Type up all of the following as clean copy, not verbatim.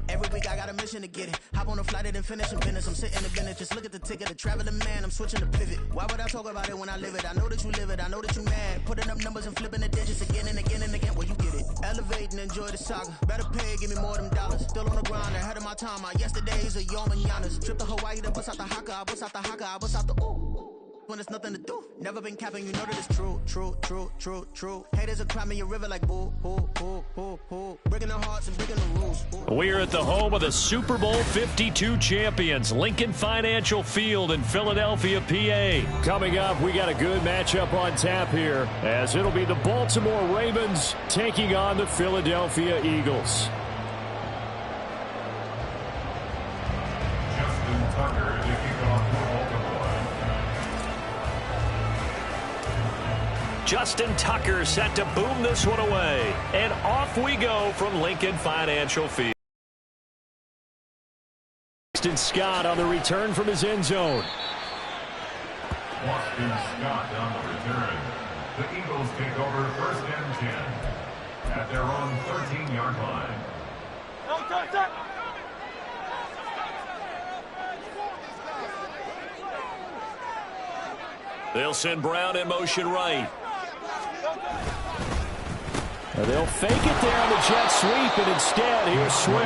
Every week I got a mission to get it. Hop on a flight and then finish in business. I'm sitting in the business, just look at the ticket. A traveling man, I'm switching to pivot. Why would I talk about it when I live it? I know that you live it, I know that you mad. Putting up numbers and flipping the digits again and again and again. Well, you get it. Elevate and enjoy the saga. Better pay, give me more than dollars. Still on the grind, ahead of my time. My yesterdays are your mananas. Trip to Hawaii, then bust out the haka. I bust out the haka, I bust out the ooh. When there's nothing to do. Never been capping, you know that it's true, true, true, true, true. Haters are climbing your river like boo, boo, boo, boo, boo. Breaking their hearts and breaking the rules. We're at the home of the Super Bowl 52 champions, Lincoln Financial Field in Philadelphia, PA. Coming up, we got a good matchup on tap here, as it'll be the Baltimore Ravens taking on the Philadelphia Eagles. Justin Tucker to kick off for Baltimore. Justin Tucker set to boom this one away. And off we go from Lincoln Financial Field. Boston Scott on the return from his end zone. Boston Scott on the return. The Eagles take over first and 10 at their own 13-yard line. They'll send Brown in motion right. They'll fake it there on the jet sweep, and instead, here's Swift.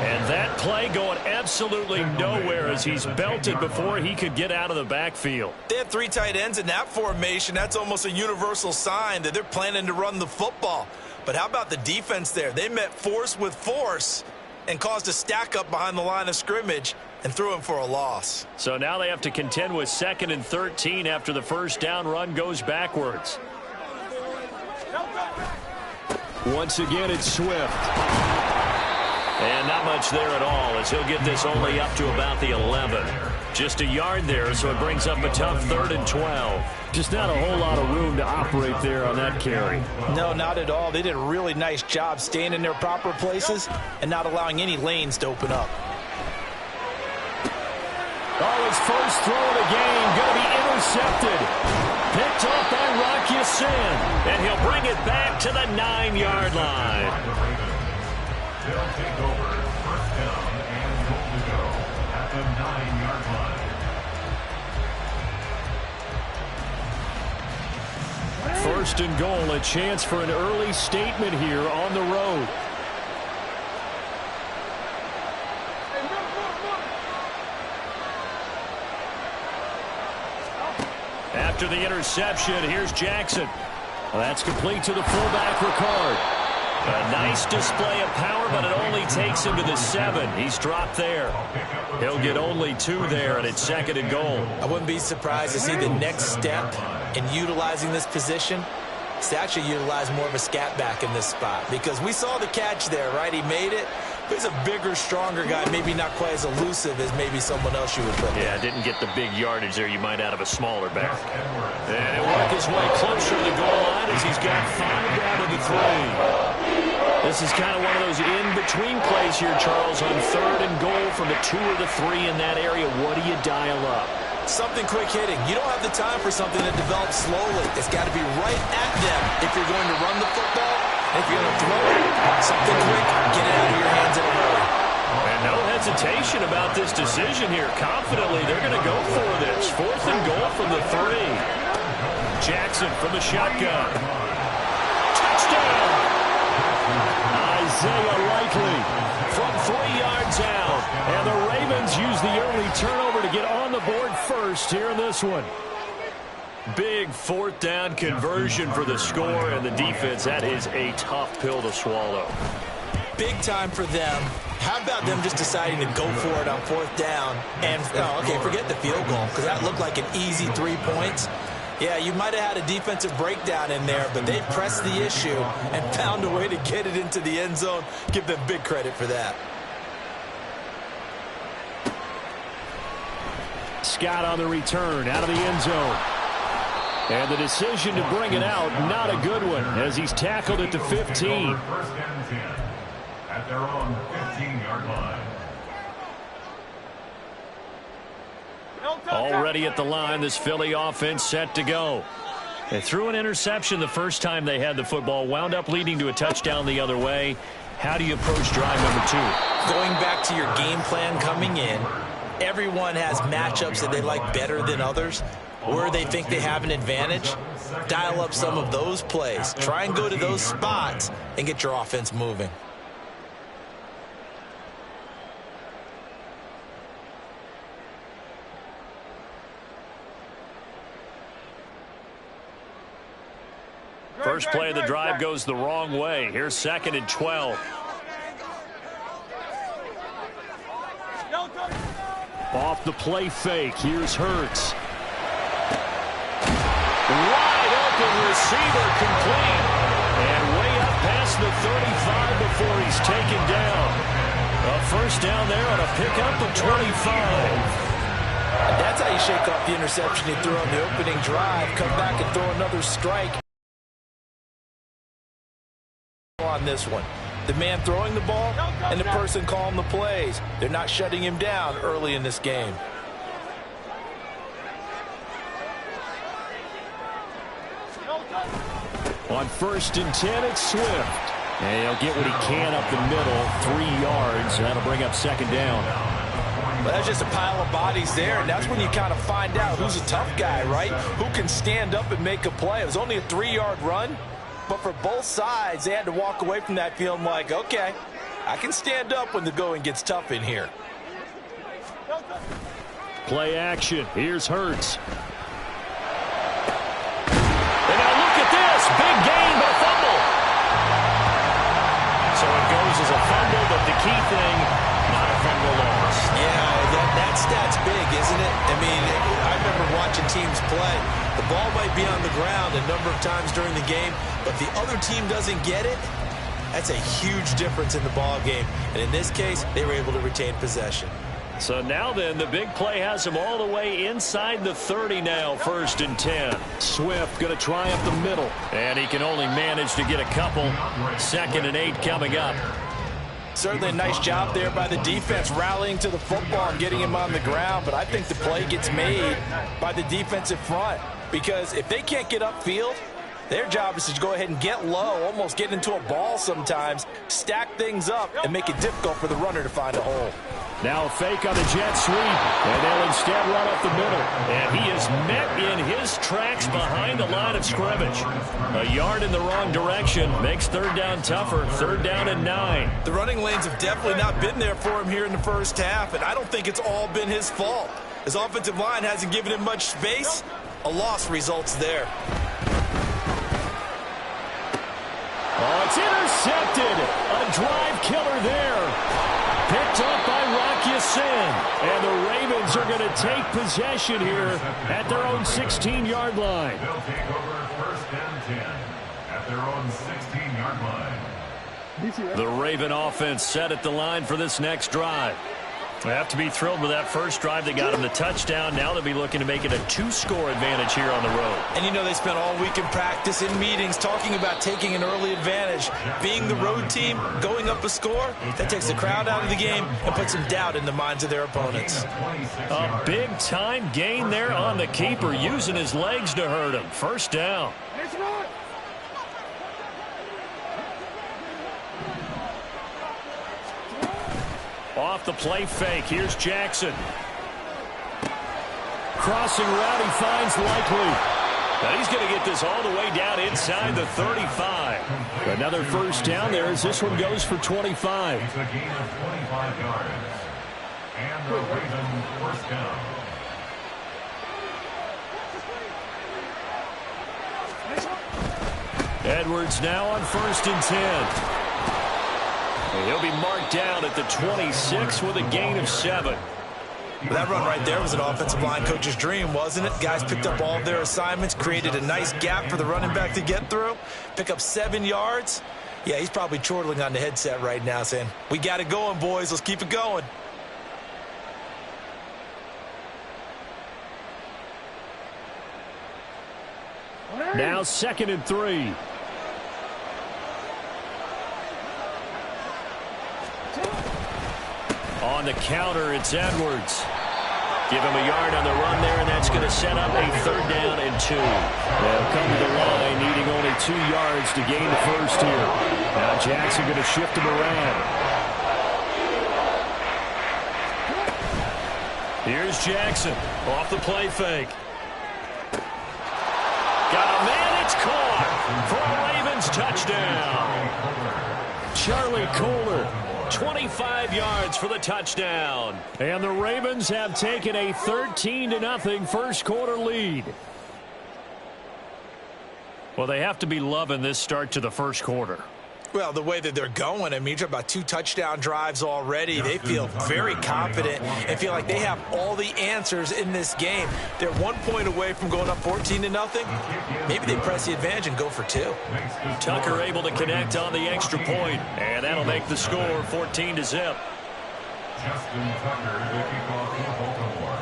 And that play going absolutely nowhere as he's belted before he could get out of the backfield. They have three tight ends in that formation. That's almost a universal sign that they're planning to run the football. But how about the defense there? They met force with force and caused a stack up behind the line of scrimmage and threw him for a loss. So now they have to contend with 2nd and 13 after the first down run goes backwards. Once again, it's Swift. And not much there at all, as he'll get this only up to about the 11. Just a yard there, so it brings up a tough 3rd and 12. Just not a whole lot of room to operate there on that carry. No, not at all. They did a really nice job staying in their proper places and not allowing any lanes to open up. Oh, his first throw of the game going to be intercepted. Picked off by Rock Ya-Sin. And he'll bring it back to the 9-yard line. They'll take over first down and goal to go at the 9-yard line. First and goal, a chance for an early statement here on the road. After the interception, here's Jackson. Well, that's complete to the fullback, Ricard. A nice display of power, but it only takes him to the 7. He's dropped there. He'll get only 2 there, and it's 2nd and goal. I wouldn't be surprised to see the next step in utilizing this position is to actually utilize more of a scat back in this spot, because we saw the catch there, right? He made it. He's a bigger, stronger guy, maybe not quite as elusive as maybe someone else you would put there. Yeah, didn't get the big yardage there you might out of a smaller back. And he'll work his way closer to the goal line as he's got 5 down to the 3. This is kind of one of those in-between plays here, Charles, on 3rd and goal from the 2 or the 3 in that area. What do you dial up? Something quick hitting. You don't have the time for something that develops slowly. It's got to be right at them if you're going to run the football. If you're going to throw it, something quick, get it out of your hands in a hurry. And no hesitation about this decision here. Confidently, they're going to go for this. 4th and goal from the 3. Jackson from the shotgun. Touchdown! Isaiah Likely from 3 yards out. And the Ravens use the early turnover to get on the board first here in this one. Big 4th down conversion for the score, and the defense, that is a tough pill to swallow. Big time for them. How about them just deciding to go for it on 4th down? And, okay, forget the field goal, because that looked like an easy 3 points. Yeah, you might have had a defensive breakdown in there, but they pressed the issue and found a way to get it into the end zone. Give them big credit for that. Scott on the return, out of the end zone. And the decision to bring it out, not a good one, as he's tackled at the 15. First and 10 at their own 15-yard line. Already at the line, this Philly offense set to go. They threw an interception the first time they had the football, wound up leading to a touchdown the other way. How do you approach drive number 2? Going back to your game plan coming in, everyone has matchups that they like better than others, where they think they have an advantage. Dial up some of those plays. Try and go to those spots and get your offense moving. First play of the drive goes the wrong way. Here's 2nd and 12. Off the play fake. Here's Hurts. Wide open receiver complete. And way up past the 35 before he's taken down. A first down there on a pickup of 25. That's how you shake off the interception he threw on the opening drive. Come back and throw another strike on this one. The man throwing the ball and the person calling the plays. They're not shutting him down early in this game. On 1st and 10, it's Swift. And he'll get what he can up the middle, 3 yards. That'll bring up 2nd down. Well, that's just a pile of bodies there, and that's when you kind of find out who's a tough guy, right? Who can stand up and make a play. It was only a 3-yard run, but for both sides, they had to walk away from that feeling like, okay, I can stand up when the going gets tough in here. Play action. Here's Hurts. And now look at this. Big gain, but a fumble. So it goes as a fumble, but the key thing, not a fumble loss. Yeah, that stat's big, isn't it? I mean, I remember watching teams play. The ball might be on the ground a number of times during the game, but the other team doesn't get it. That's a huge difference in the ball game. And in this case, they were able to retain possession. So now then, the big play has him all the way inside the 30 now, 1st and 10. Swift going to try up the middle, and he can only manage to get a couple. 2nd and 8 coming up. Certainly a nice job there by the defense, rallying to the football and getting him on the ground. But I think the play gets made by the defensive front, because if they can't get upfield, their job is to go ahead and get low, almost get into a ball sometimes, stack things up, and make it difficult for the runner to find a hole. Now a fake on the jet sweep, and they'll instead run up the middle. And he is met in his tracks behind the line of scrimmage. A yard in the wrong direction makes 3rd down tougher. 3rd down and 9. The running lanes have definitely not been there for him here in the first half, and I don't think it's all been his fault. His offensive line hasn't given him much space. A loss results there. Oh, it's intercepted. A drive killer there. Picked up by Rock Ya-Sin. And the Ravens are going to take possession here at their own 16-yard line. They'll take over 1st and 10 at their own 16-yard line. The Raven offense set at the line for this next drive. They have to be thrilled with that first drive that got them the touchdown. Now they'll be looking to make it a 2-score advantage here on the road. And you know, they spent all week in practice, in meetings, talking about taking an early advantage. Being the road team, going up a score, that takes the crowd out of the game and puts some doubt in the minds of their opponents. A big-time gain there on the keeper, using his legs to hurt him. 1st down. Off the play fake. Here's Jackson. Crossing route, he finds Likely. Now he's going to get this all the way down inside the 35. Another first down there as this one goes for 25. It's a gain of 25 yards. And the Ravens first down. Edwards now on 1st and 10. And he'll be marked down at the 26 with a gain of 7. Well, that run right there was an offensive line coach's dream, wasn't it? Guys picked up all of their assignments, created a nice gap for the running back to get through, pick up 7 yards. Yeah, he's probably chortling on the headset right now saying, we got it going, boys. Let's keep it going. Now 2nd and 3. On the counter, it's Edwards. Give him a yard on the run there, and that's going to set up a 3rd down and 2. They'll come to the line, needing only 2 yards to gain the first here. Now Jackson going to shift him around. Here's Jackson off the play fake. Got a man, it's caught for a Ravens touchdown. Charlie Kohler, 25 yards for the touchdown. And the Ravens have taken a 13-0 first quarter lead. Well, they have to be loving this start to the first quarter. Well, the way that they're going, I mean, you're talking about 2 touchdown drives already. They feel very confident and feel like they have all the answers in this game. They're 1 point away from going up 14-0. Maybe they press the advantage and go for 2. Tucker able to connect on the extra point, and that'll make the score 14-0. Justin Tucker, the kickoff for Baltimore.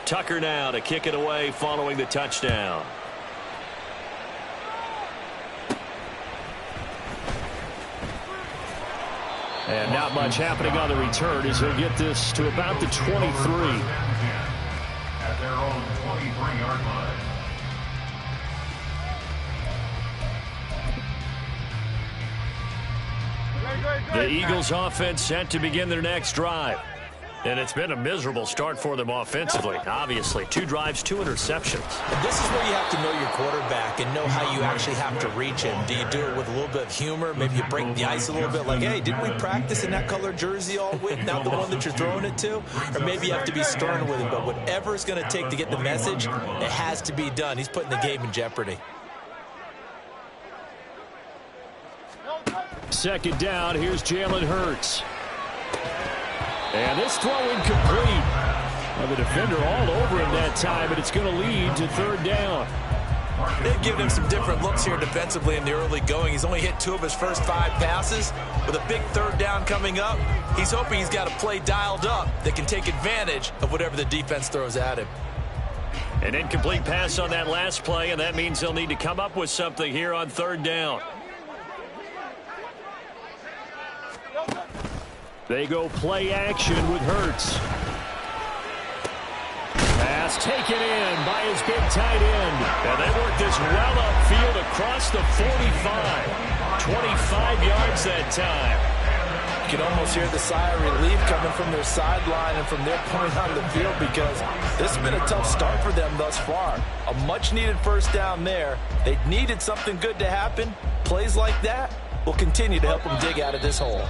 Tucker now to kick it away following the touchdown. And not much happening on the return as he'll get this to about the 23. At their own 23-yard line. The Eagles offense set to begin their next drive. And it's been a miserable start for them offensively. Obviously, 2 drives, 2 interceptions. And this is where you have to know your quarterback and know how you actually have to reach him. Do you do it with a little bit of humor? Maybe you break the ice a little bit like, hey, didn't we practice in that color jersey all week? Not the one that you're throwing it to? Or maybe you have to be stern with him. But whatever it's going to take to get the message, it has to be done. He's putting the game in jeopardy. 2nd down, here's Jalen Hurts. And this throw incomplete. Well, the defender all over him that time, but it's going to lead to 3rd down. They've given him some different looks here defensively in the early going. He's only hit 2 of his first 5 passes. With a big 3rd down coming up, he's hoping he's got a play dialed up that can take advantage of whatever the defense throws at him. An incomplete pass on that last play, and that means they'll need to come up with something here on 3rd down. They go play action with Hurts. Pass taken in by his big tight end. And they work this well upfield across the 45. 25 yards that time. You can almost hear the sigh of relief coming from their sideline and from their point on the field because this has been a tough start for them thus far. A much-needed first down there. They needed something good to happen. Plays like that will continue to help them dig out of this hole.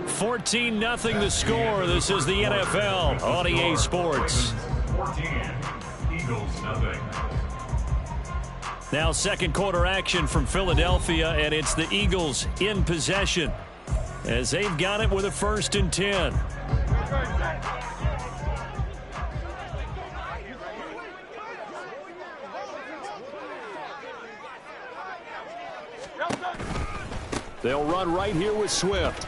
14-0 the score. This is the NFL on EA Sports. 14, Eagles nothing. Now 2nd quarter action from Philadelphia, and it's the Eagles in possession as they've got it with a 1st and 10. They'll run right here with Swift.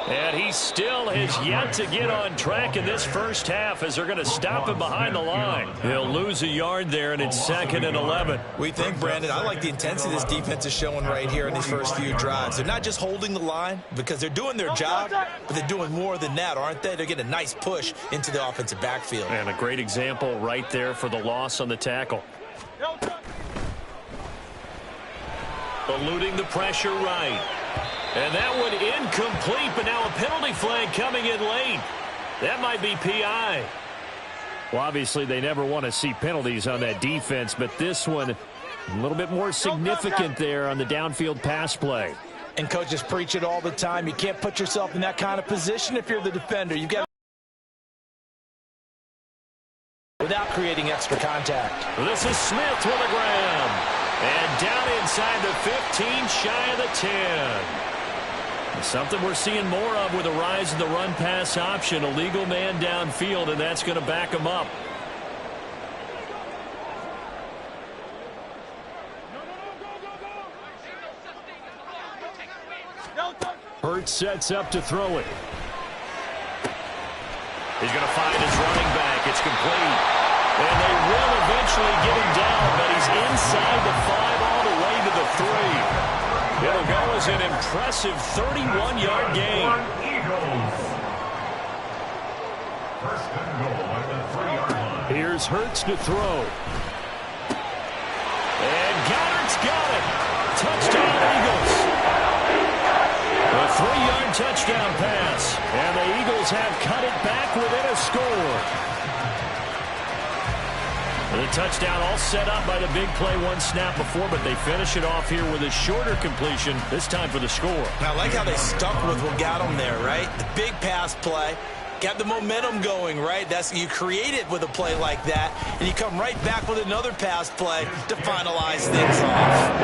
And he still has yet to get on track in this first half as they're going to stop him behind the line. He'll lose a yard there, and it's 2nd and 11. We think, Brandon, I like the intensity this defense is showing right here in these first few drives. They're not just holding the line because they're doing their job, but they're doing more than that, aren't they? They're getting a nice push into the offensive backfield. And a great example right there for the loss on the tackle. Eluding the pressure right. And that one incomplete, but now a penalty flag coming in late. That might be PI. Well, obviously, they never want to see penalties on that defense, but this one a little bit more significant there on the downfield pass play. And coaches preach it all the time. You can't put yourself in that kind of position if you're the defender. You've got without creating extra contact. This is Smith with a grab. And down inside the 15, shy of the 10. Something we're seeing more of with a rise in the run-pass option. A legal man downfield, and that's going to back him up. Hurts sets up to throw it. He's going to find his running back. It's complete. And they will eventually get him down, but he's inside the 5 all the way lead to the 3. It'll go as an impressive 31-yard gain. First and goal at the 3-yard line. Here's Hurts to throw. And Goddard's got it. Touchdown, Eagles. A 3-yard touchdown pass. And the Eagles have cut it back within a score. The touchdown all set up by the big play one snap before, but they finish it off here with a shorter completion, this time for the score. Now, I like how they stuck with what got them there, right? The big pass play. Got the momentum going, right? You create it with a play like that, and you come right back with another pass play to finalize things off.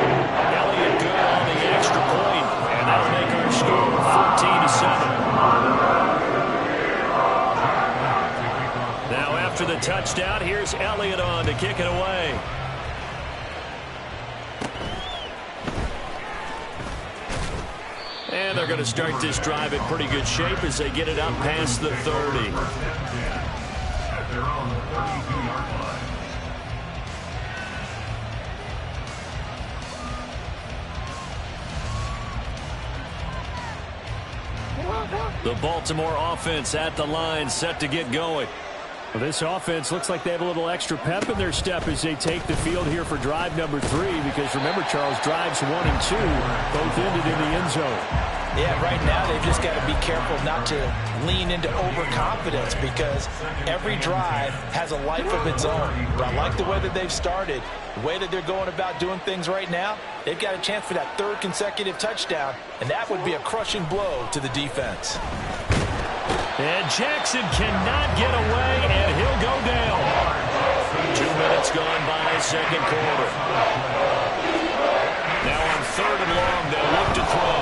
Elliott good on the extra point, and that'll make our score 14-7. Now after the touchdown, here's Elliott on to kick it away. And they're going to start this drive in pretty good shape as they get it up past the 30. At their own 32-yard line. The Baltimore offense at the line, set to get going. Well, this offense looks like they have a little extra pep in their step as they take the field here for drive number 3, because remember, Charles, drives 1 and 2 both ended in the end zone. Yeah, right now they've just got to be careful not to lean into overconfidence, because every drive has a life of its own. But I like the way that they've started, the way that they're going about doing things right now. They've got a chance for that 3rd consecutive touchdown, and that would be a crushing blow to the defense. And Jackson cannot get away, and he'll go down. 2 minutes gone by, second quarter. Now on 3rd and long, they'll look to throw.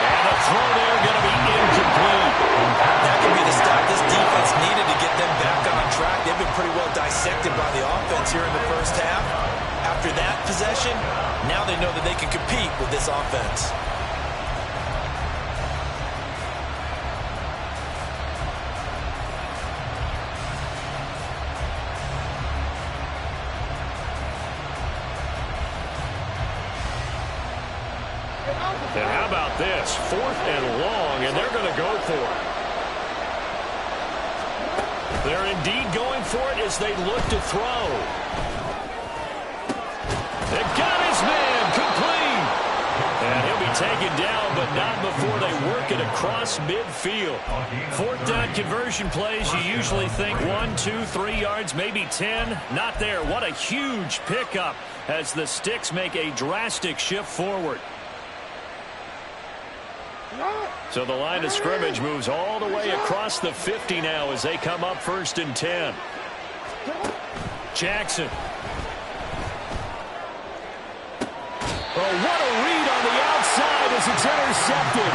And the throw there going to be incomplete. That could be the stop this defense needed to get them back on track. They've been pretty well dissected by the offense here in the first half. After that possession, now they know that they can compete with this offense. And how about this? 4th and long, and they're going to go for it. They're indeed going for it as they look to throw. They got his man complete. And he'll be taken down, but not before they work it across midfield. 4th down conversion plays, you usually think 1, 2, 3 yards, maybe 10. Not there. What a huge pickup as the Sticks make a drastic shift forward. So the line of scrimmage moves all the way across the 50 now as they come up 1st and 10. Jackson. Oh, what a read on the outside as it's intercepted.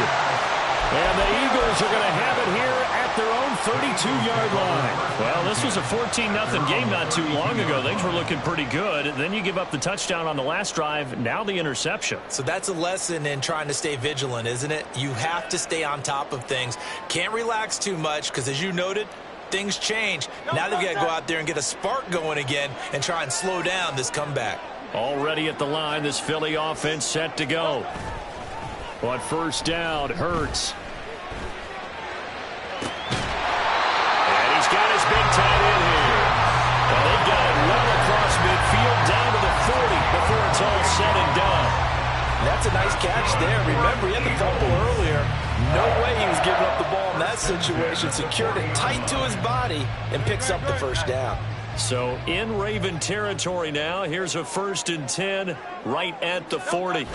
And the Eagles are going to have it here at their own 32-yard line. Well, this was a 14-0 game not too long ago. Things were looking pretty good. Then you give up the touchdown on the last drive. Now the interception. So that's a lesson in trying to stay vigilant, isn't it? You have to stay on top of things. Can't relax too much because, as you noted, things change. Now they've got to go out there and get a spark going again and try and slow down this comeback. Already at the line, this Philly offense set to go. On 1st down, Hurts. And he's got his big tight end here. And they got it well across midfield down to the 40 before it's all said and done. That's a nice catch there. Remember, he had the fumble earlier. No way he was giving up the ball in that situation. Secured it tight to his body and picks up the 1st down. So in Raven territory now. Here's a 1st and 10 right at the 40.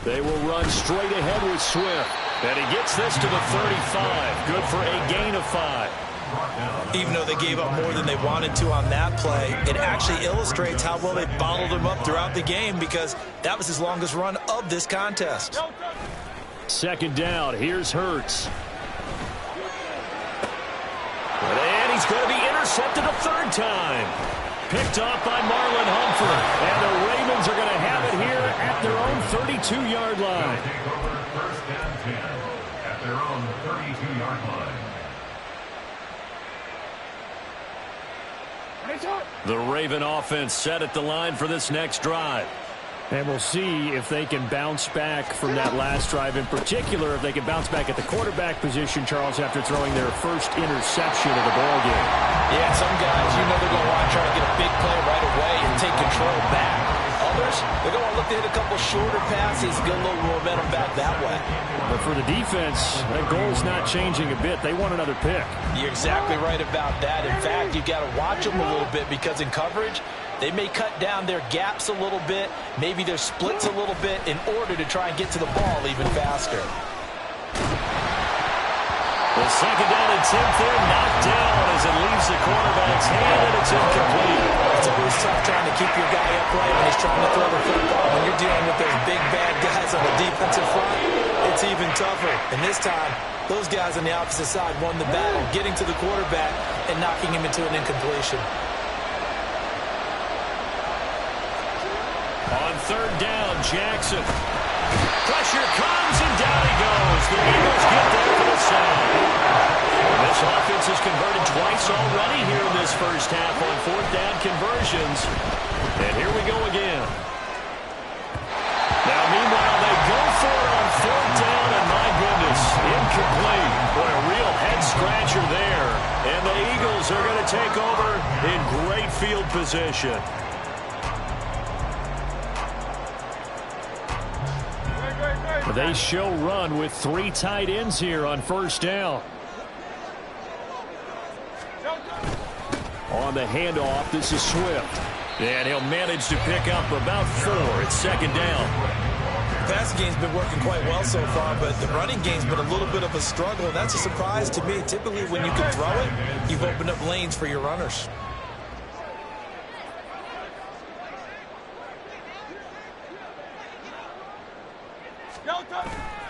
They will run straight ahead with Swift. And he gets this to the 35. Good for a gain of 5. Even though they gave up more than they wanted to on that play, it actually illustrates how well they bottled him up throughout the game, because that was his longest run of this contest. 2nd down. Here's Hurts. And he's going to be intercepted a 3rd time. Picked off by Marlon Humphrey. And the Ravens are going to have it here at their own 32-yard line. Take over 1st and 10 at their own 32-yard line. The Raven offense set at the line for this next drive. And we'll see if they can bounce back from that last drive. In particular, if they can bounce back at the quarterback position, Charles, after throwing their first interception of the ballgame. Yeah, some guys, they're going to want to try to get a big play right away and take control back. Others, they're going to look to hit a couple shorter passes, get a little momentum back that way. But for the defense, that goal's not changing a bit. They want another pick. You're exactly right about that. In fact, you've got to watch them a little bit because in coverage, they may cut down their gaps a little bit, maybe their splits a little bit in order to try and get to the ball even faster. The second down attempt there, knocked down as it leaves the quarterback's hand, and it's incomplete. It's always tough trying to keep your guy upright when he's trying to throw the football. When you're dealing with those big, bad guys on the defensive front, it's even tougher. And this time, those guys on the opposite side won the battle, getting to the quarterback and knocking him into an incompletion. On third down, Jackson. Pressure comes, and down he goes. The Eagles get there for the sack. This offense has converted twice already here in this first half on fourth down conversions. And here we go again. Now, meanwhile, they go for it on fourth down, and my goodness, incomplete. Boy, a real head-scratcher there. And the Eagles are going to take over in great field position. They show run with 3 tight ends here on first down. On the handoff, this is Swift. And he'll manage to pick up about 4 at second down. The passing game's been working quite well so far, but the running game's been a little bit of a struggle, and that's a surprise to me. Typically, when you can throw it, you've opened up lanes for your runners.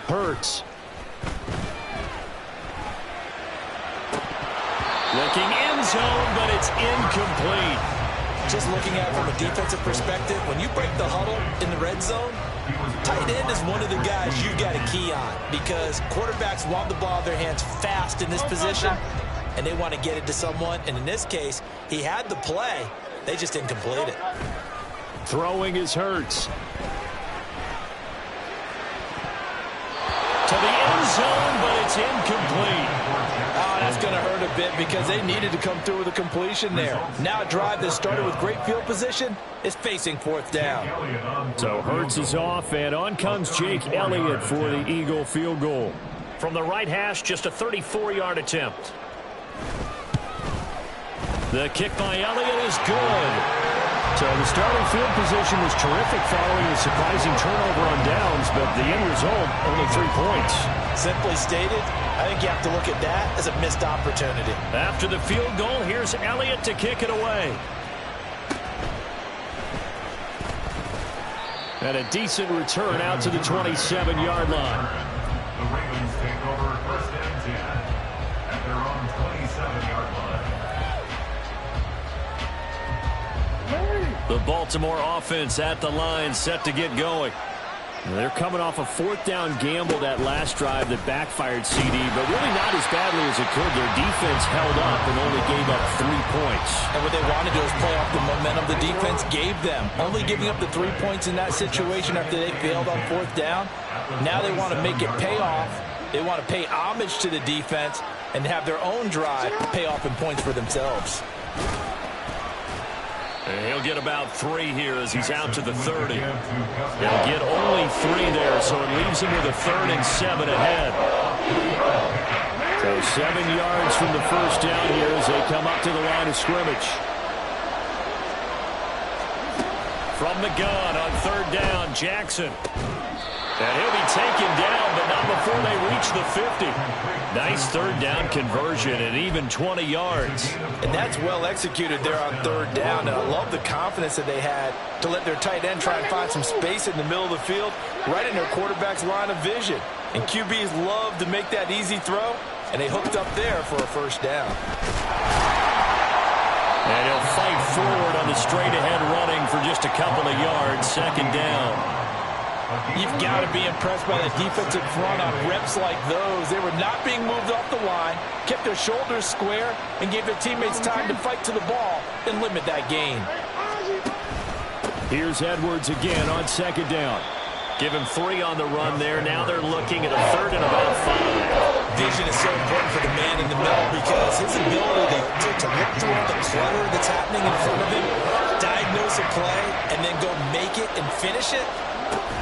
Hurts. Looking end zone, but it's incomplete. Just looking at it from a defensive perspective, when you break the huddle in the red zone, tight end is one of the guys you've got to key on because quarterbacks want the ball in their hands fast in this position, and they want to get it to someone. And in this case, he had the play. They just didn't complete it. Throwing is Hurts. To the end zone, but it's incomplete. Oh, that's going to hurt a bit because they needed to come through with a completion there. Now a drive that started with great field position is facing fourth down. So Hurts is off, and on comes Jake Elliott for the Eagle field goal. From the right hash, just a 34-yard attempt. The kick by Elliott is good. So the starting field position was terrific following a surprising turnover on downs, but the end result, only 3 points. Simply stated, I think you have to look at that as a missed opportunity. After the field goal, here's Elliott to kick it away. And a decent return out to the 27-yard line. The Ravens take over first and 10 at their own 27-yard line. The Baltimore offense at the line, set to get going. They're coming off a fourth down gamble that last drive that backfired CD, but really not as badly as it could. Their defense held up and only gave up 3 points. And what they want to do is play off the momentum the defense gave them. Only giving up the 3 points in that situation after they failed on fourth down. Now they want to make it pay off. They want to pay homage to the defense and have their own drive pay off in points for themselves. And he'll get about 3 here as he's out to the 30. He'll get only 3 there, so it leaves him with a 3rd and 7 ahead. So 7 yards from the first down here as they come up to the line of scrimmage. From the gun on third down, Jackson. And he'll be taken down, but not before they reach the 50. Nice third down conversion and even 20 yards. And that's well executed there on third down. And I love the confidence that they had to let their tight end try and find some space in the middle of the field, right in their quarterback's line of vision. And QBs love to make that easy throw, and they hooked up there for a first down. And he'll fight forward on the straight-ahead running for just a couple of yards, second down. You've got to be impressed by that defensive front on reps like those. They were not being moved off the line, kept their shoulders square, and gave their teammates time to fight to the ball and limit that gain. Here's Edwards again on second down. Give him 3 on the run there. Now they're looking at a 3rd and about 5. Vision is so important for the man in the middle because his ability to look through all the clutter that's happening in front of him, diagnose a play, and then go make it and finish it,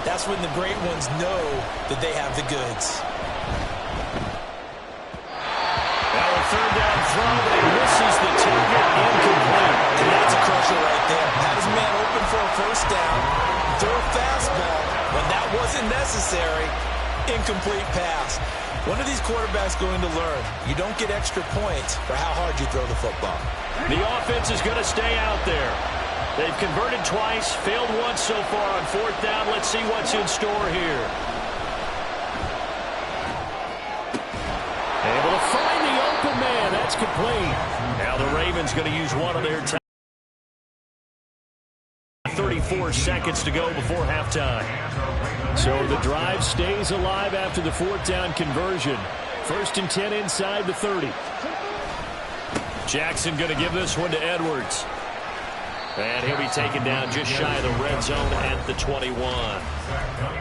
that's when the great ones know that they have the goods. Now a 3rd down throw, but he misses the target, incomplete. And that's a crusher right there. Had his man open for a 1st down, throw a fastball. When that wasn't necessary, incomplete pass. One of these quarterbacks going to learn, you don't get extra points for how hard you throw the football. The offense is going to stay out there. They've converted twice, failed once so far on 4th down. Let's see what's in store here. Able to find the open man. That's complete. Now the Ravens going to use one of their 34 seconds to go before halftime. So the drive stays alive after the 4th down conversion. 1st and 10 inside the 30. Jackson going to give this one to Edwards. And he'll be taken down just shy of the red zone at the 21.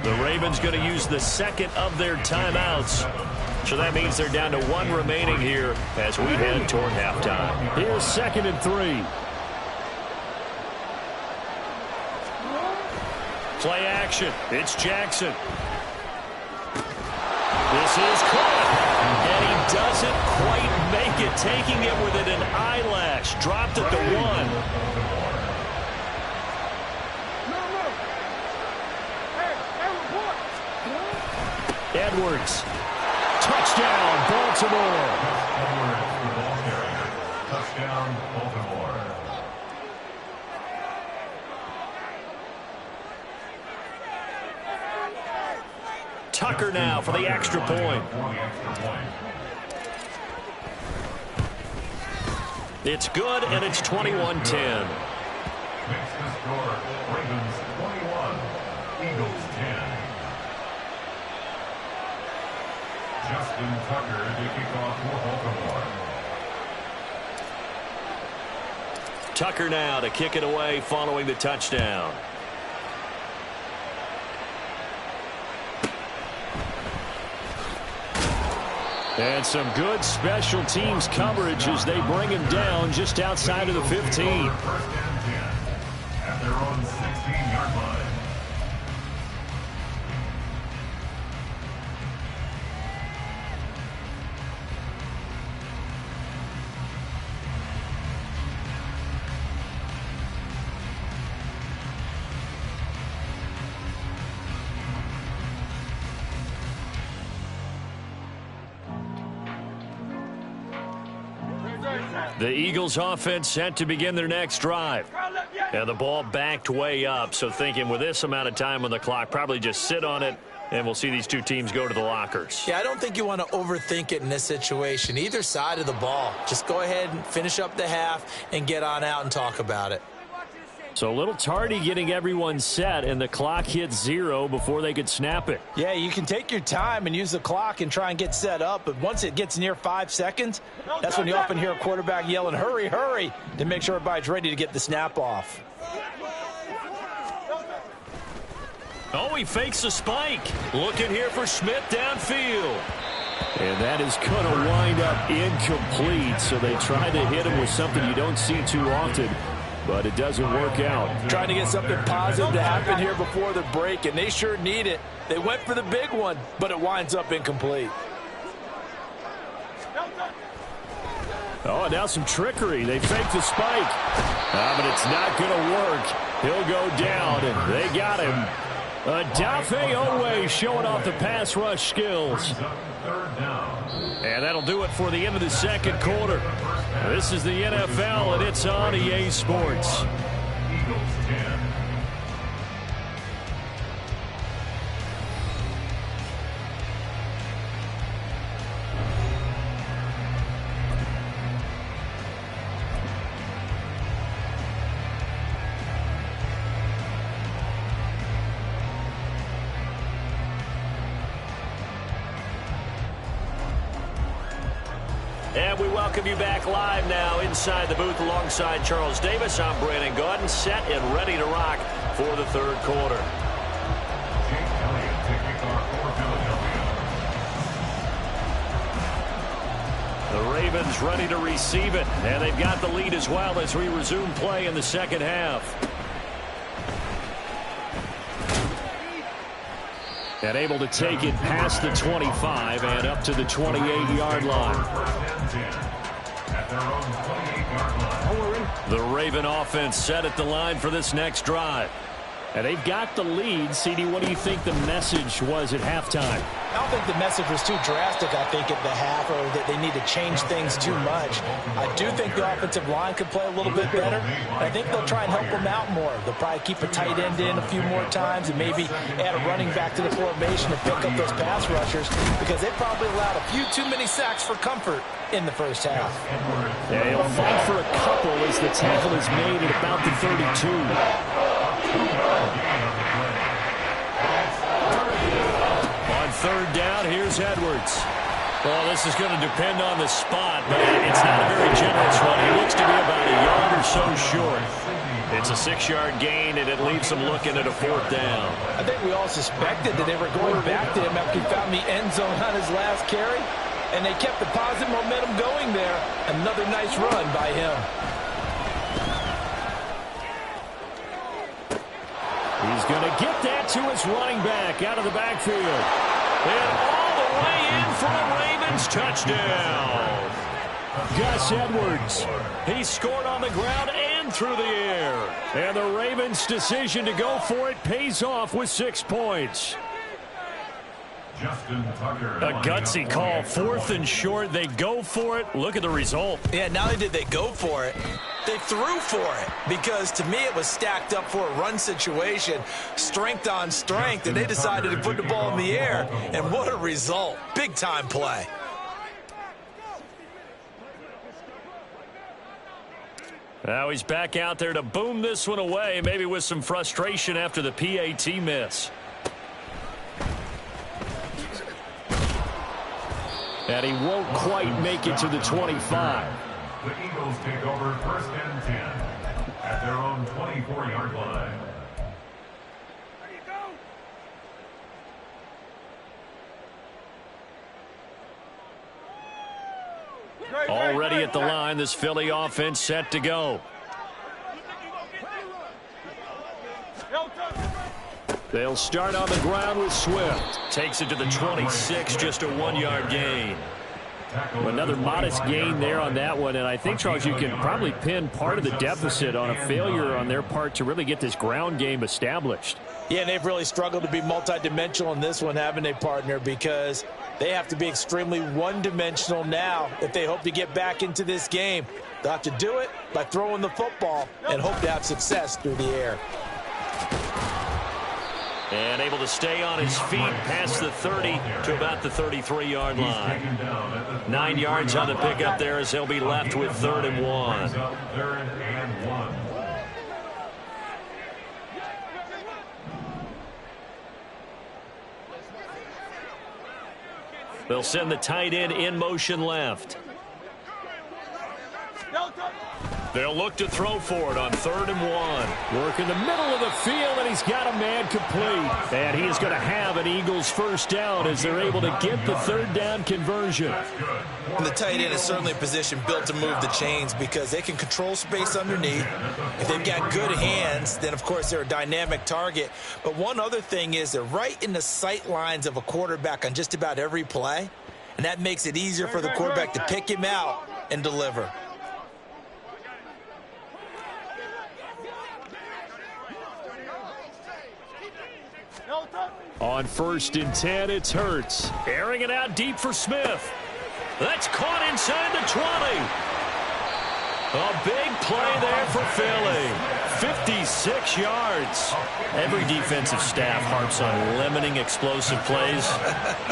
The Ravens going to use the 2nd of their timeouts. So that means they're down to 1 remaining here as we head toward halftime. Here's 2nd and 3. Play action. It's Jackson. This is caught. And he doesn't quite make it. Taking it within an eyelash. Dropped at the 1. Edwards. Touchdown, Baltimore. Touchdown, Baltimore. Tucker now for the extra point. It's good, and it's 21-10. Makes the score Ravens 21, Eagles 10. Justin Tucker to kick off for Baltimore. Tucker now to kick it away following the touchdown. And some good special teams coverage as they bring him down just outside of the 15. 1st and 10 at their own 16-yard line. The Eagles offense set to begin their next drive. And the ball backed way up, so thinking with this amount of time on the clock, probably just sit on it, and we'll see these two teams go to the lockers. Yeah, I don't think you want to overthink it in this situation. Either side of the ball. Just go ahead and finish up the half and get on out and talk about it. So a little tardy getting everyone set, and the clock hit 0 before they could snap it. Yeah, you can take your time and use the clock and try and get set up, but once it gets near 5 seconds, that's when you often hear a quarterback yelling, hurry, hurry, to make sure everybody's ready to get the snap off. Oh, he fakes a spike. Looking here for Smith downfield. And that is going to wind up incomplete, so they try to hit him with something you don't see too often. But it doesn't work out. Trying to get something positive to happen here before the break, and they sure need it. They went for the big one, but it winds up incomplete. Oh, and now some trickery. They faked the spike. But it's not going to work. He'll go down, and they got him. Adafe Owe showing off the pass rush skills. And that'll do it for the end of the second quarter. This is the NFL, and it's on EA Sports. Eagles 10. And we welcome you back live now inside the booth alongside Charles Davis. I'm Brandon Gaudin, set and ready to rock for the third quarter. The Ravens ready to receive it, and they've got the lead as well as we resume play in the second half. And able to take it past the 25 and up to the 28-yard line. The Raven offense set at the line for this next drive. And they've got the lead. CD, what do you think the message was at halftime? I don't think the message was too drastic, I think, at the half, or that they need to change things too much. I do think the offensive line could play a little bit better. I think they'll try and help them out more. They'll probably keep a tight end in a few more times and maybe add a running back to the formation to pick up those pass rushers, because they probably allowed a few too many sacks for comfort in the first half. Yeah, he'll fight for a couple as the tackle is made at about the 32. On third down, here's Edwards. Well, this is going to depend on the spot, but it's not a very generous one. He looks to be about a yard or so short. It's a 6-yard gain, and it leaves him looking at a fourth down. I think we all suspected that they were going back to him after he found the end zone on his last carry, and they kept the positive momentum going there. Another nice run by him. He's going to get that to his running back out of the backfield. And all the way in for a Ravens touchdown. Gus Edwards. He scored on the ground and through the air. And the Ravens' decision to go for it pays off with 6 points. A gutsy call, 4th and short. They go for it. Look at the result. Yeah, not only did they go for it, they threw for it, because to me it was stacked up for a run situation, strength on strength, and they decided to put the ball in the air, and what a result. Big-time play. Now he's back out there to boom this one away, maybe with some frustration after the PAT miss. And he won't quite make it to the 25. The Eagles take over 1st and 10 at their own 24-yard line. Already at the line, this Philly offense set to go. They'll start on the ground with Swift. Takes it to the 26, just a 1-yard gain. Another modest gain there on that one, and I think, Charles, you can probably pin part of the deficit on a failure on their part to really get this ground game established. Yeah, and they've really struggled to be multidimensional in this one, haven't they, partner? Because they have to be extremely one-dimensional now if they hope to get back into this game. They'll have to do it by throwing the football and hope to have success through the air. And able to stay on his feet past the 30 to about the 33-yard line. 9 yards on the pickup there as they'll be left with 3rd and 1. They'll send the tight end in motion left. They'll look to throw for it on 3rd and 1. Work in the middle of the field, and he's got a man complete. And he is going to have an Eagles first down as they're able to get the 3rd down conversion. And the tight end is certainly a position built to move the chains because they can control space underneath. If they've got good hands, then, of course, they're a dynamic target. But one other thing is they're right in the sight lines of a quarterback on just about every play, and that makes it easier for the quarterback to pick him out and deliver. On 1st and 10, it's Hurts. Airing it out deep for Smith. That's caught inside the 20. A big play there for Philly. 56 yards. Every defensive staff harps on limiting explosive plays.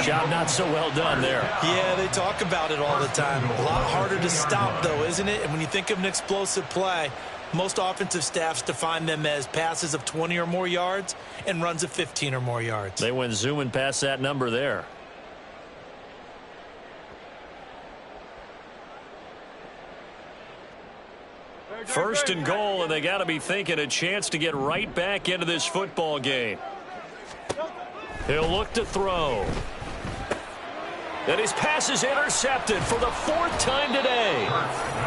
Job not so well done there. Yeah, they talk about it all the time. A lot harder to stop, though, isn't it? And when you think of an explosive play, most offensive staffs define them as passes of 20 or more yards and runs of 15 or more yards. They went zooming past that number there. First and goal, and they got to be thinking a chance to get right back into this football game. He'll look to throw. And his pass is intercepted for the 4th time today.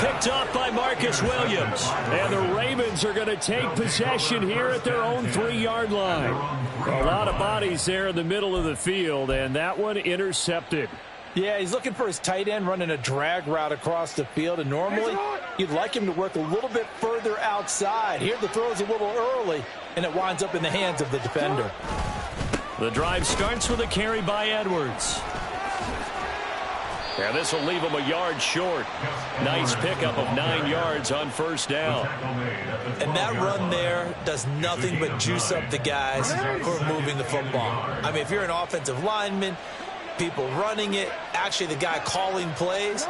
Picked up by Marcus Williams. And the Ravens are going to take possession here at their own 3-yard line. A lot of bodies there in the middle of the field, and that one intercepted. Yeah, he's looking for his tight end running a drag route across the field, and normally you'd like him to work a little bit further outside. Here the throw is a little early, and it winds up in the hands of the defender. The drive starts with a carry by Edwards. And this will leave him a yard short. Nice pickup of 9 yards on first down. And that run there does nothing but juice up the guys who are moving the football. I mean, if you're an offensive lineman, people running it, actually the guy calling plays,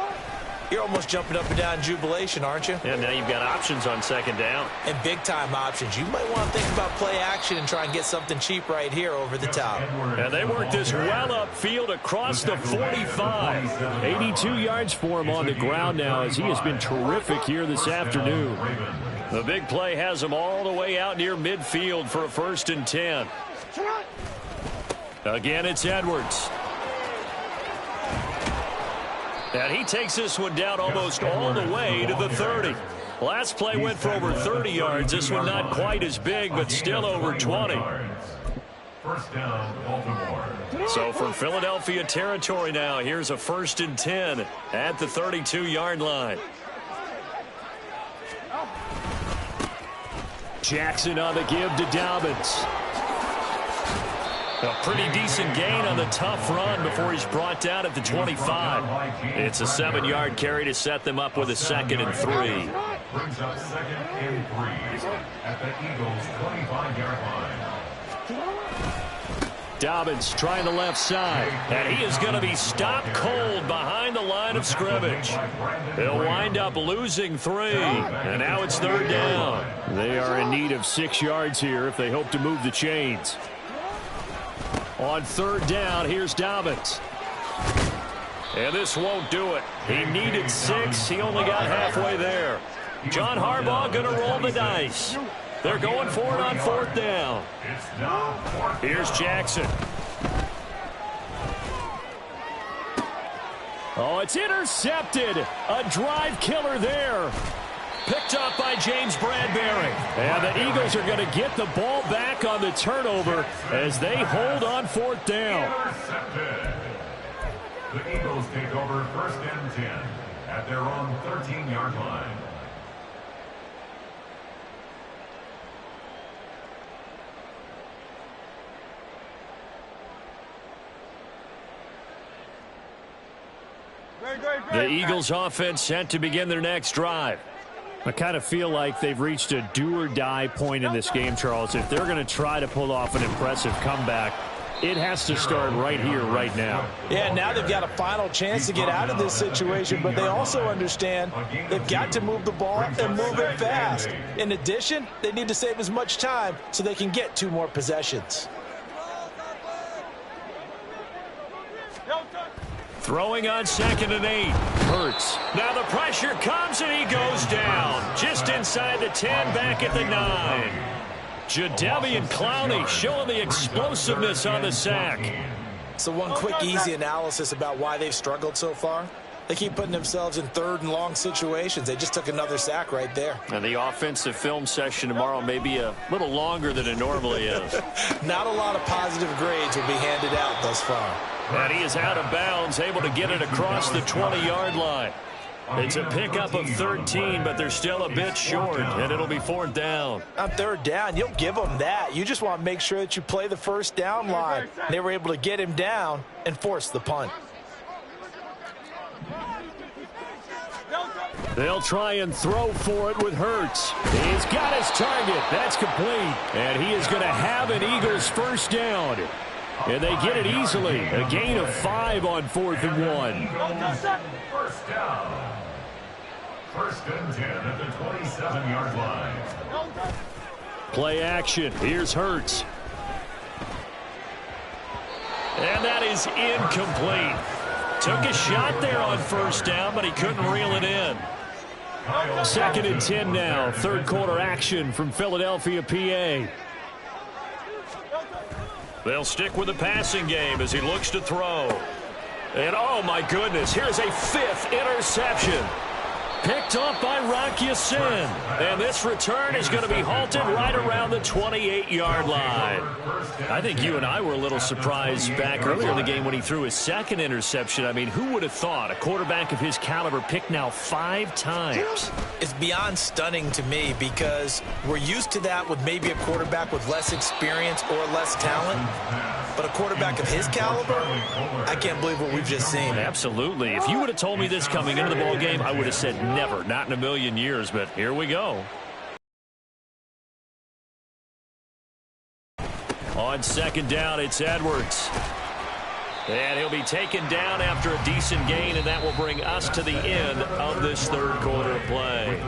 you're almost jumping up and down in jubilation, aren't you? And now you've got options on second down. And big-time options. You might want to think about play action and try and get something cheap right here over the top. And they work this well upfield across the 45. 82 yards for him on the ground now as he has been terrific here this afternoon. The big play has him all the way out near midfield for a 1st and 10. Again, it's Edwards. And he takes this one down almost all the way to the 30. Last play went for over 30 yards. This one not quite as big, but still over 20. First down, Baltimore. So for Philadelphia territory now, here's a 1st and 10 at the 32-yard line. Jackson on the give to Dobbins. A pretty decent gain on the tough run before he's brought down at the 25. It's a 7-yard carry to set them up with a 2nd and 3. Brings up 2nd and 3 at the Eagles' 25-yard line. Dobbins trying the left side. And he is going to be stopped cold behind the line of scrimmage. He'll wind up losing 3. And now it's 3rd down. They are in need of 6 yards here if they hope to move the chains. On 3rd down, here's Dobbins. And this won't do it. He needed 6. He only got halfway there. John Harbaugh going to roll the dice. They're going for it on 4th down. Here's Jackson. Oh, it's intercepted. A drive killer there. Picked up by James Bradbury. And the Eagles are going to get the ball back on the turnover as they hold on 4th down. Intercepted. The Eagles take over 1st and 10 at their own 13-yard line. The Eagles offense set to begin their next drive. I kind of feel like they've reached a do-or-die point in this game, Charles. If they're going to try to pull off an impressive comeback, it has to start right here, right now. Yeah, now they've got a final chance to get out of this situation, but they also understand they've got to move the ball and move it fast. In addition, they need to save as much time so they can get 2 more possessions. Throwing on 2nd and 8. Hurts. Now the pressure comes and he goes down. Just inside the 10, back at the 9. Jadeveon Clowney showing the explosiveness on the sack. So one quick, easy analysis about why they've struggled so far. They keep putting themselves in 3rd and long situations. They just took another sack right there. And the offensive film session tomorrow may be a little longer than it normally is. Not a lot of positive grades will be handed out thus far. And he is out of bounds, able to get it across the 20-yard line. It's a pickup of 13, but they're still a bit short, and it'll be 4th down. On 3rd down, you'll give them that. You just want to make sure that you play the 1st down line. They were able to get him down and force the punt. They'll try and throw for it with Hurts. He's got his target. That's complete. And he is going to have an Eagles 1st down. And they get it easily. A gain of 5 on 4th and 1. 1st down. 1st and 10 at the 27-yard line. Play action. Here's Hurts. And that is incomplete. Took a shot there on 1st down, but he couldn't reel it in. Second and 10 now. Third quarter action from Philadelphia, PA. They'll stick with the passing game as he looks to throw. And, oh, my goodness, here's a fifth interception. Picked up by Rock Ya-Sin. And this return is going to be halted right around the 28-yard line. I think you and I were a little surprised back earlier in the game when he threw his second interception. I mean, who would have thought a quarterback of his caliber picked now 5 times? It's beyond stunning to me because we're used to that with maybe a quarterback with less experience or less talent. But a quarterback of his caliber, I can't believe what we've just seen. Absolutely. If you would have told me this coming into the ball game, I would have said never, not in a million years, but here we go. On second down, it's Edwards. And he'll be taken down after a decent gain, and that will bring us to the end of this third quarter of play.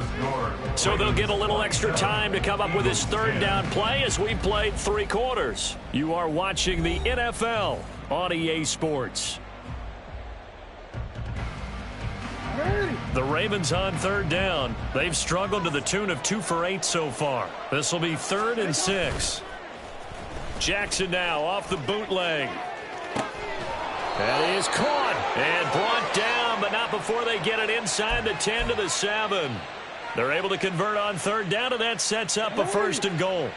So they'll get a little extra time to come up with this third down play as we played 3 quarters. You are watching the NFL on EA Sports. The Ravens on third down. They've struggled to the tune of 2 for 8 so far. This will be 3rd and 6. Jackson now off the bootleg. That is caught and brought down, but not before they get it inside the 10 to the 7. They're able to convert on third down, and that sets up a 1st and goal.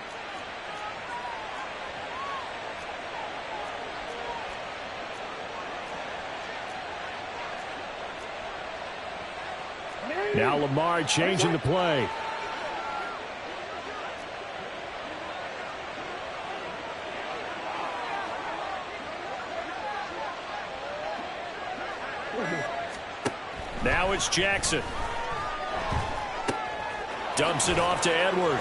Now Lamar changing the play. Now it's Jackson. Dumps it off to Edwards.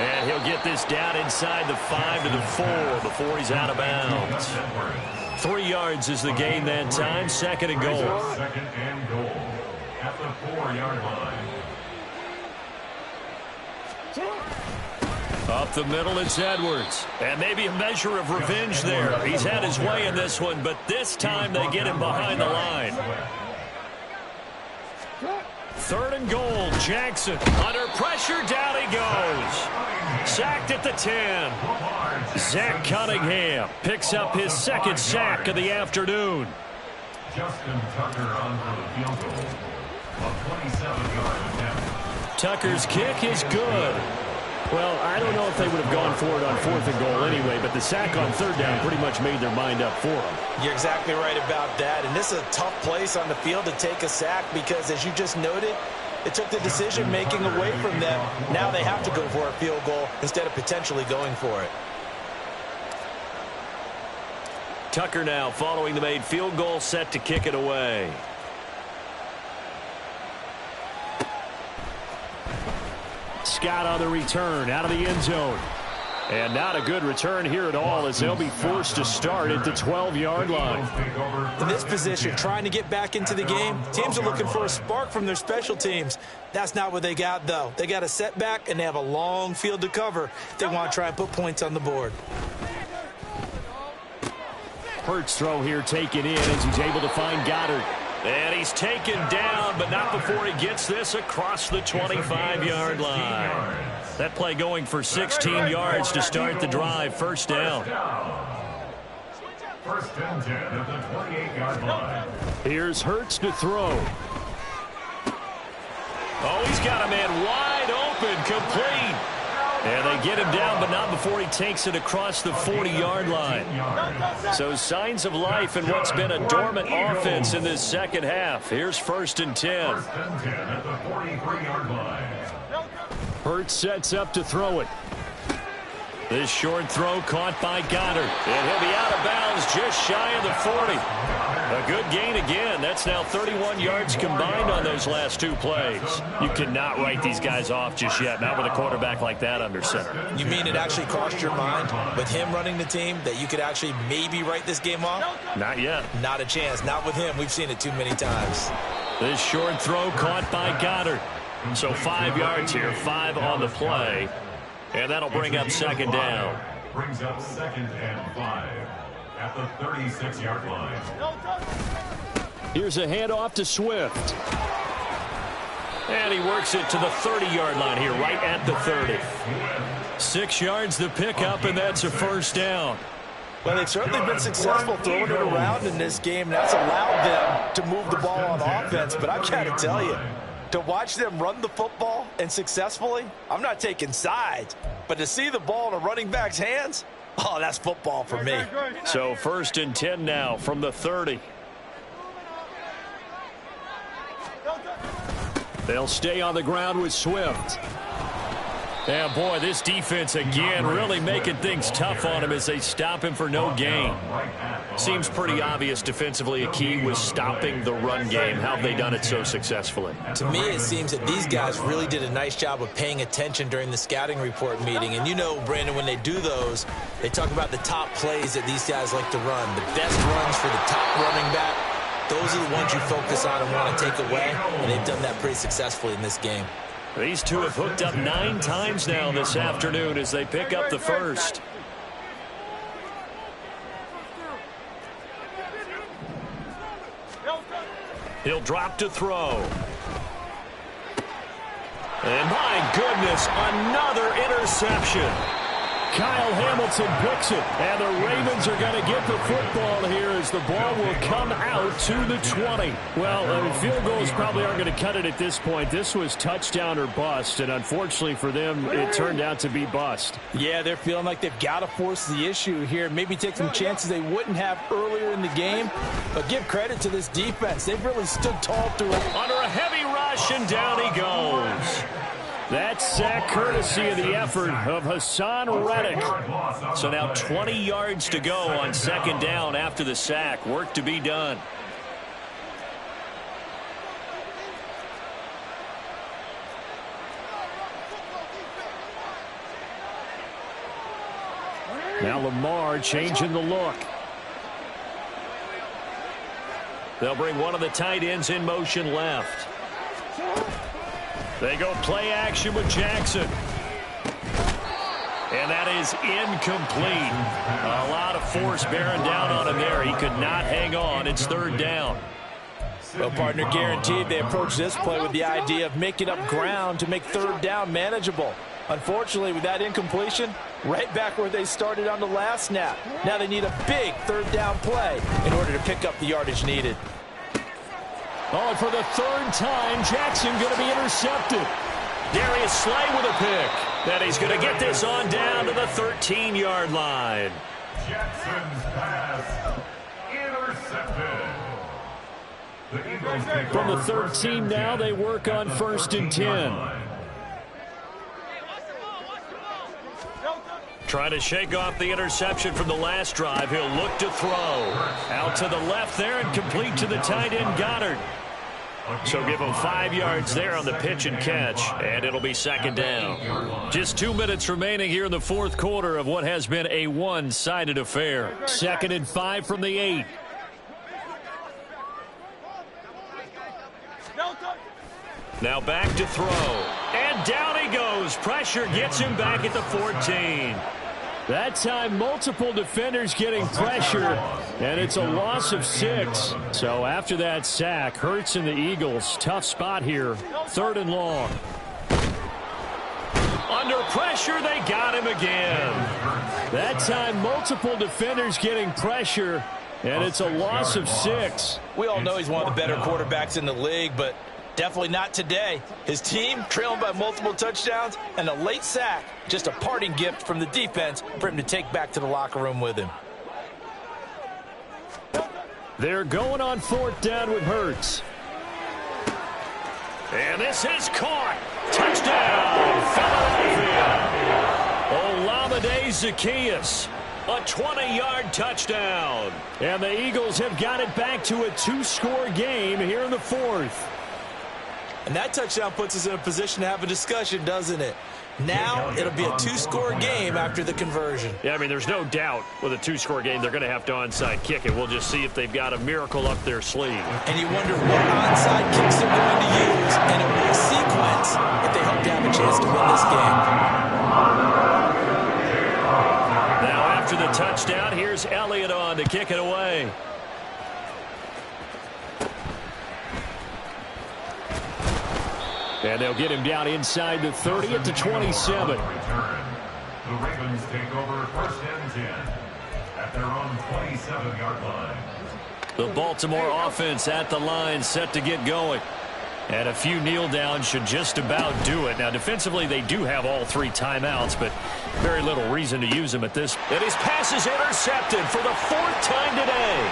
And he'll get this down inside the 5 to the 4 before he's out of bounds. 3 yards is the gain that time. 2nd and goal. 2nd and goal at the 4-yard line. Up the middle, it's Edwards. And maybe a measure of revenge there. He's had his way in this one, but this time they get him behind the line. 3rd and goal, Jackson. Under pressure, down he goes. Sacked at the 10. Zach Cunningham picks up his 2nd sack of the afternoon. Justin Tucker on for the field goal. A 27-yard attempt. Tucker's kick is good. Well, I don't know if they would have gone for it on 4th and goal anyway, but the sack on 3rd down pretty much made their mind up for them. You're exactly right about that. And this is a tough place on the field to take a sack because, as you just noted, it took the decision-making away from them. Now they have to go for a field goal instead of potentially going for it. Tucker now following the made field goal, set to kick it away. Scott on the return out of the end zone. And not a good return here at all as they'll be forced to start at the 12-yard line. In this position, trying to get back into the game, teams are looking for a spark from their special teams. That's not what they got, though. They got a setback, and they have a long field to cover if they want to try and put points on the board. Hurts throw here taken in as he's able to find Goddard. And he's taken down, but not before he gets this across the 25-yard line. That play going for 16 yards to start the drive. 1st down. 1st and 10 at the 28-yard line. Here's Hurts to throw. Oh, he's got a man wide open, complete. And they get him down, but not before he takes it across the 40-yard line. So signs of life in what's been a dormant offense in this second half. Here's 1st and 10. 1st and 10 at the 43-yard line. Hurts sets up to throw it. This short throw caught by Goddard. And he'll be out of bounds just shy of the 40. A good gain again. That's now 31 yards combined on those last 2 plays. You cannot write these guys off just yet, not with a quarterback like that under center. You mean it actually crossed your mind with him running the team that you could actually maybe write this game off? Not yet. Not a chance. Not with him. We've seen it too many times. This short throw caught by Goddard. So 5 yards here, 5 on the play. And that'll bring up 2nd down. Brings up 2nd and 5 at the 36-yard line. Here's a handoff to Swift. And he works it to the 30-yard line here, right at the 30. 6 yards the pickup, and that's a first down. Well, they've certainly been successful throwing it around in this game. That's allowed them to move the ball on offense. But I've got to tell you, to watch them run the football and successfully, I'm not taking sides. But to see the ball in a running back's hands, oh, that's football for me. So 1st and 10 now from the 30. They'll stay on the ground with Swift. And, boy, this defense again really making things tough on him as they stop him for no gain. Seems pretty obvious defensively a key was stopping the run game. How have they done it so successfully? To me, it seems that these guys really did a nice job of paying attention during the scouting report meeting. And you know, Brandon, when they do those, they talk about the top plays that these guys like to run, the best runs for the top running back. Those are the ones you focus on and want to take away, and they've done that pretty successfully in this game. These two have hooked up 9 times now this afternoon as they pick up the first. He'll drop to throw. And my goodness, another interception. Kyle Hamilton picks it, and the Ravens are going to get the football here as the ball will come out to the 20. Well, field goals probably aren't going to cut it at this point. This was touchdown or bust, and unfortunately for them, it turned out to be bust. Yeah, they're feeling like they've got to force the issue here, maybe take some chances they wouldn't have earlier in the game. But give credit to this defense. They've really stood tall through it. Under a heavy rush, and down he goes. That sack courtesy of the effort of Hassan Reddick. So now 20 yards to go on 2nd down after the sack. Work to be done. Now Lamar changing the look. They'll bring one of the tight ends in motion left. They go play action with Jackson. And that is incomplete. A lot of force bearing down on him there. He could not hang on. It's 3rd down. Well, partner, guaranteed they approach this play with the idea of making up ground to make 3rd down manageable. Unfortunately, with that incompletion, right back where they started on the last snap. Now they need a big 3rd down play in order to pick up the yardage needed. Oh, and for the 3rd time, Jackson going to be intercepted. Darius Slay with a pick. That he's going to get this on down to the 13-yard line. Jackson's pass intercepted. From the 13 now, they work on 1st and 10. Trying to shake off the interception from the last drive. He'll look to throw. Out to the left there and complete to the tight end, Goddard. So give him 5 yards there on the pitch and catch, and it'll be 2nd down. Just 2 minutes remaining here in the 4th quarter of what has been a one-sided affair. 2nd and 5 from the 8. Now back to throw. And down he goes. Pressure gets him back at the 14. That time, multiple defenders getting pressure, and it's a loss of 6. So after that sack, Hurts and the Eagles, tough spot here, 3rd and long. Under pressure, they got him again. That time, multiple defenders getting pressure, and it's a loss of 6. We all know he's one of the better quarterbacks in the league, but definitely not today. His team trailing by multiple touchdowns and a late sack. Just a parting gift from the defense for him to take back to the locker room with him. They're going on 4th down with Hurts. And this is caught. Touchdown, Philadelphia. Olamide Zaccheaus. A 20-yard touchdown. And the Eagles have got it back to a 2-score game here in the 4th. And that touchdown puts us in a position to have a discussion, doesn't it? Now it'll be a 2-score game after the conversion. Yeah, I mean, there's no doubt with a 2-score game they're going to have to onside kick it. We'll just see if they've got a miracle up their sleeve. And you wonder what onside kicks they're going to use in a weak sequence if they hope to have a chance to win this game. Now after the touchdown, here's Elliott on to kick it away. And they'll get him down inside the 30 at the 27. The Ravens take over 1st and 10 at their own 27-yard line. The Baltimore offense at the line, set to get going. And a few kneel downs should just about do it. Now, defensively, they do have all 3 timeouts, but very little reason to use them at this. And his pass is intercepted for the 4th time today.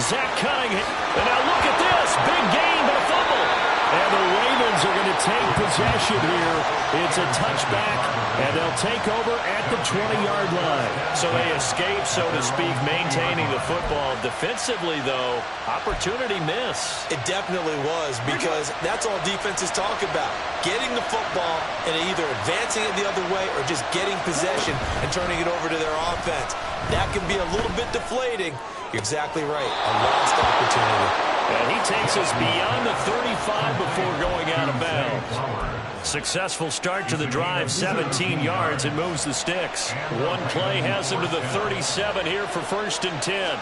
Zach Cunningham. And now look at this. Big gain, but a fumble. And the Ravens are going to take possession here. It's a touchback, and they'll take over at the 20-yard line. So they escape, so to speak, maintaining the football. Defensively, though, opportunity miss. It definitely was, because that's all defenses talk about. Getting the football and either advancing it the other way or just getting possession and turning it over to their offense. That can be a little bit deflating. You're exactly right. A lost opportunity. And he takes us beyond the 35 before going out of bounds. Successful start to the drive, 17 yards, and moves the sticks. One play has him to the 37 here for 1st and 10.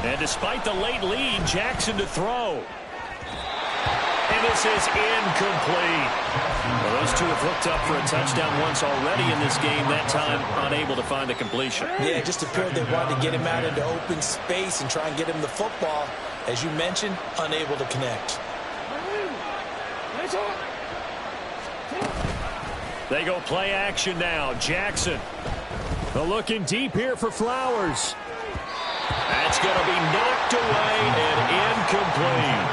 And despite the late lead, Jackson to throw. And this is incomplete. Well, those two have hooked up for a touchdown once already in this game, that time unable to find the completion. Yeah, it just appeared they wanted to get him out into open space and try and get him the football. As you mentioned, unable to connect. They go play action now. Jackson. Looking deep here for Flowers. That's going to be knocked away and incomplete.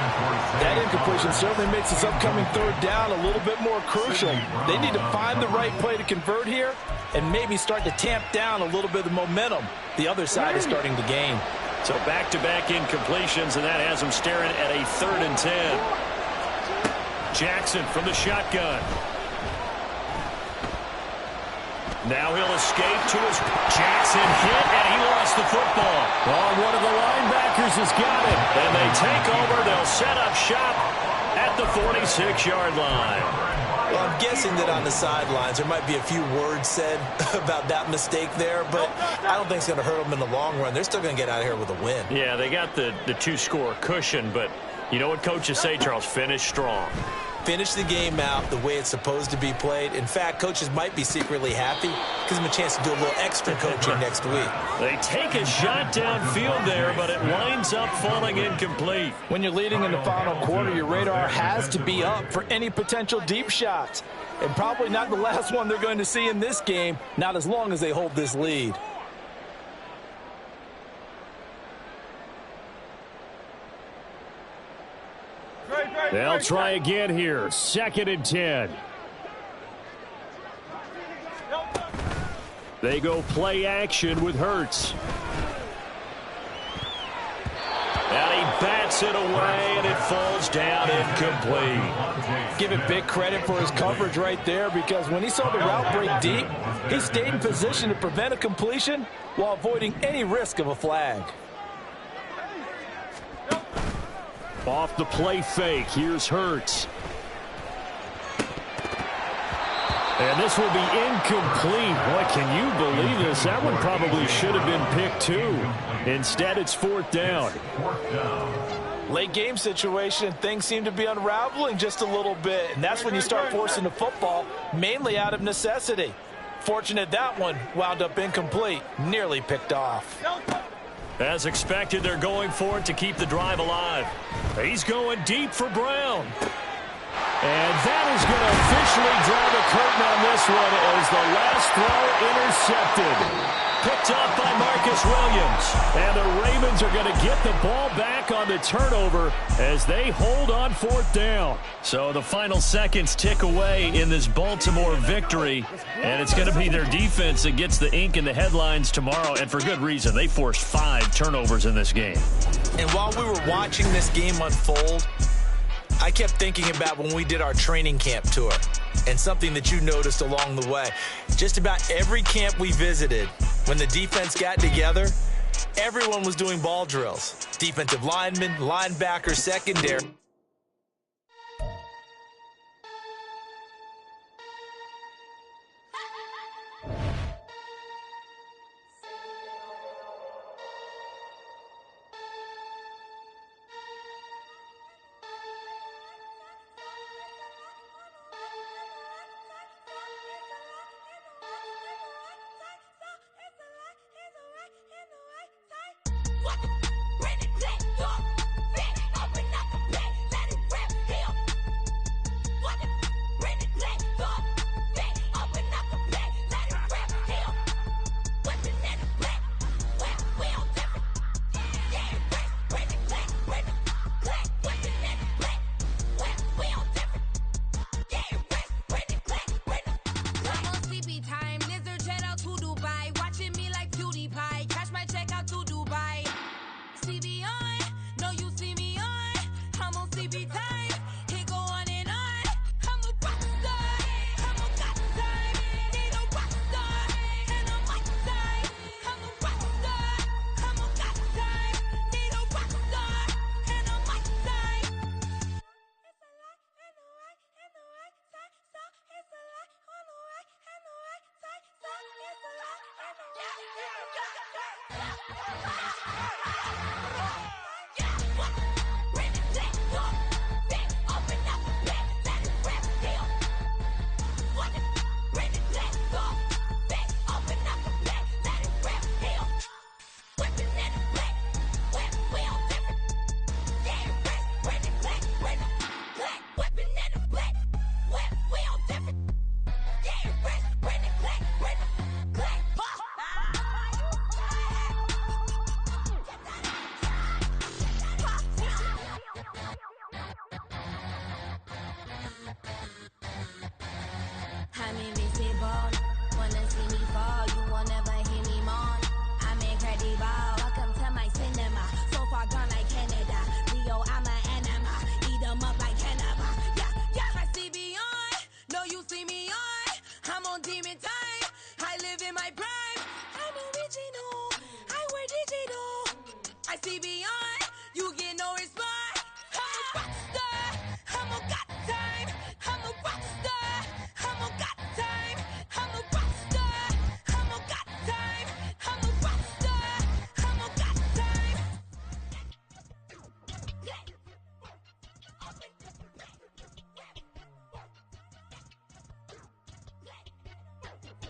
That incompletion certainly makes this upcoming 3rd down a little bit more crucial. They need to find the right play to convert here and maybe start to tamp down a little bit of momentum the other side is starting to gain. So back-to-back incompletions, and that has them staring at a 3rd and 10. Jackson from the shotgun. Now he'll escape to his... Jackson hit, and he lost the football. Oh, one of the linebackers has got it. And they take over. They'll set up shop at the 46-yard line. Well, I'm guessing that on the sidelines there might be a few words said about that mistake there, but I don't think it's going to hurt them in the long run. They're still going to get out of here with a win. Yeah, they got the 2-score cushion, but you know what coaches say, Charles? Finish strong. Finish the game out the way it's supposed to be played. In fact, coaches might be secretly happy. Gives them a chance to do a little extra coaching next week. They take a shot downfield there, but it winds up falling incomplete. When you're leading in the final quarter, your radar has to be up for any potential deep shots. And probably not the last one they're going to see in this game, not as long as they hold this lead. They'll try again here. 2nd and 10. They go play action with Hurts. And he bats it away, and it falls down incomplete. Give him big credit for his coverage right there, because when he saw the route break deep, he stayed in position to prevent a completion while avoiding any risk of a flag. Off the play fake, here's Hurts. And this will be incomplete. Boy, can you believe this? That one probably should have been picked too. Instead, it's 4th down. Late game situation, things seem to be unraveling just a little bit, and that's when you start forcing the football, mainly out of necessity. Fortunate that one wound up incomplete, nearly picked off. As expected, they're going for it to keep the drive alive. He's going deep for Brown. And that is going to officially draw the curtain on this one as the last throw intercepted. Picked up by Marcus Williams. And the Ravens are going to get the ball back on the turnover as they hold on 4th down. So the final seconds tick away in this Baltimore victory. And it's going to be their defense that gets the ink in the headlines tomorrow. And for good reason. They forced 5 turnovers in this game. And while we were watching this game unfold, I kept thinking about when we did our training camp tour and something that you noticed along the way. Just about every camp we visited, when the defense got together, everyone was doing ball drills. Defensive linemen, linebackers, secondary.